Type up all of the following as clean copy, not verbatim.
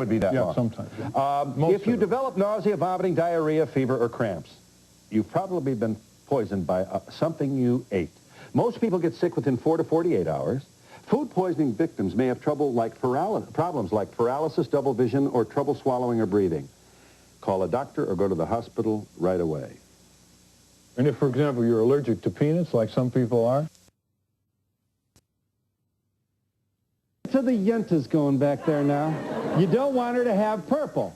would be that long. Yeah, sometimes. If you develop nausea, vomiting, diarrhea, fever, or cramps, you've probably been poisoned by something you ate. Most people get sick within 4 to 48 hours. Food poisoning victims may have problems like paralysis, double vision, or trouble swallowing or breathing. Call a doctor or go to the hospital right away. And if, for example, you're allergic to peanuts, like some people are? To the Yenta's going back there now. You don't want her to have purple.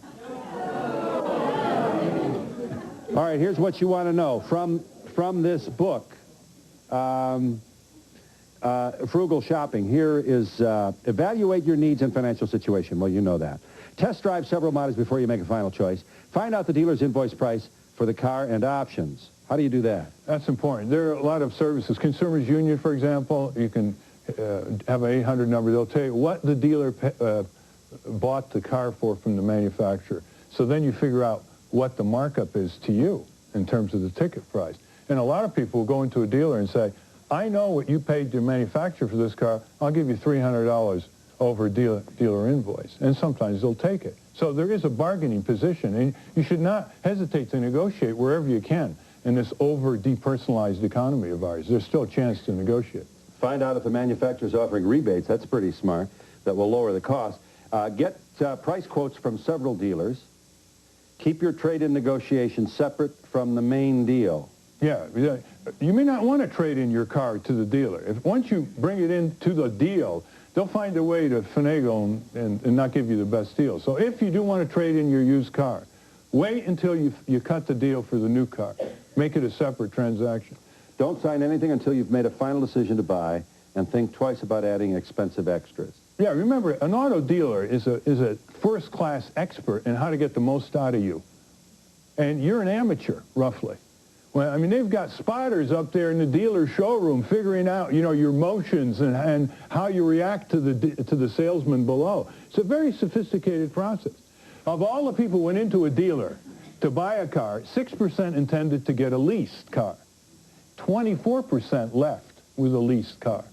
All right, here's what you want to know from this book, Frugal Shopping. Here is evaluate your needs and financial situation. Well, you know that. Test drive several models before you make a final choice. Find out the dealer's invoice price for the car and options. How do you do that? That's important. There are a lot of services. Consumers Union, for example, you can have an 800 number. They'll tell you what the dealer bought the car for from the manufacturer. So then you figure out what the markup is to you in terms of the ticket price. And a lot of people will go into a dealer and say, I know what you paid your manufacturer for this car. I'll give you $300 over dealer invoice. And sometimes they'll take it. So there is a bargaining position, and you should not hesitate to negotiate wherever you can in this over-depersonalized economy of ours. There's still a chance to negotiate. Find out if the manufacturer is offering rebates. That's pretty smart. That will lower the cost. Get price quotes from several dealers. Keep your trade-in negotiations separate from the main deal. Yeah, you may not want to trade in your car to the dealer. Once you bring it into the deal, they'll find a way to finagle and not give you the best deal. So if you do want to trade in your used car, wait until you cut the deal for the new car. Make it a separate transaction. Don't sign anything until you've made a final decision to buy, and think twice about adding expensive extras. Yeah, remember, an auto dealer is a first-class expert in how to get the most out of you. And you're an amateur, roughly. Well, I mean, they've got spotters up there in the dealer showroom figuring out, you know, your motions and how you react to the salesman below. It's a very sophisticated process. Of all the people who went into a dealer to buy a car, 6% intended to get a leased car. 24% left with a leased car.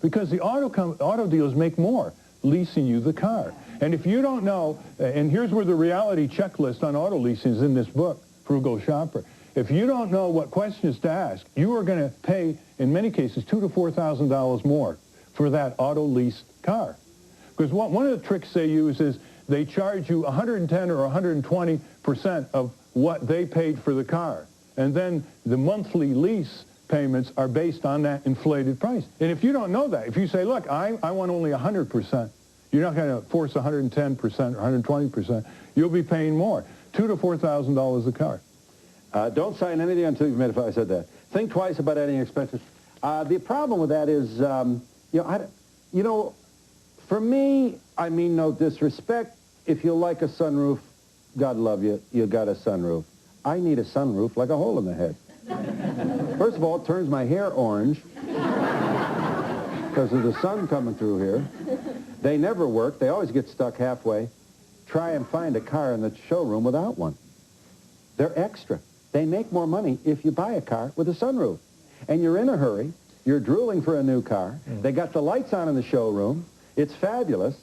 Because the auto dealers make more leasing you the car. And if you don't know, and here's where the reality checklist on auto leasing is in this book, Frugal Shopper. If you don't know what questions to ask, you are going to pay, in many cases, $2,000 to $4,000 more for that auto leased car. Because one of the tricks they use is they charge you 110 or 120% of what they paid for the car. And then the monthly lease payments are based on that inflated price. And if you don't know that, if you say, look, I want only 100%, you're not going to force 110% or 120%, you'll be paying more, $2,000 to $4,000 a car. Don't sign anything until you've made a I said that. Think twice about adding expenses. The problem with that is, you know, for me, I mean no disrespect. If you like a sunroof, God love you, you got a sunroof. I need a sunroof like a hole in the head. First of all, it turns my hair orange because of the sun coming through here. They never work. They always get stuck halfway. Try and find a car in the showroom without one. They're extra. They make more money if you buy a car with a sunroof. And you're in a hurry. You're drooling for a new car. They got the lights on in the showroom. It's fabulous.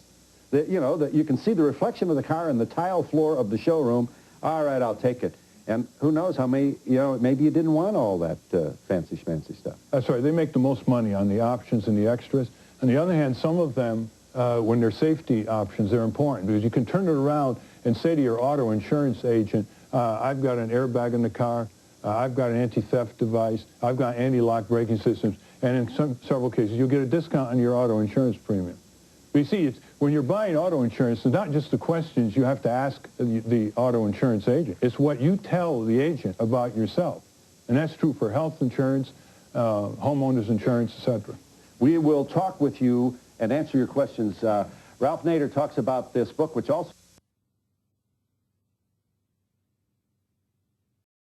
You know, that you can see the reflection of the car in the tile floor of the showroom. All right, I'll take it. And who knows how many, you know, maybe you didn't want all that fancy schmancy stuff. That's right. They make the most money on the options and the extras. On the other hand, some of them, when they're safety options, they're important because you can turn it around and say to your auto insurance agent, I've got an airbag in the car, I've got an anti-theft device, I've got anti-lock braking systems, and in several cases, you'll get a discount on your auto insurance premium. But you see, when you're buying auto insurance, it's not just the questions you have to ask the auto insurance agent. It's what you tell the agent about yourself. And that's true for health insurance, homeowners insurance, etc. We will talk with you and answer your questions. Ralph Nader talks about this book, which also...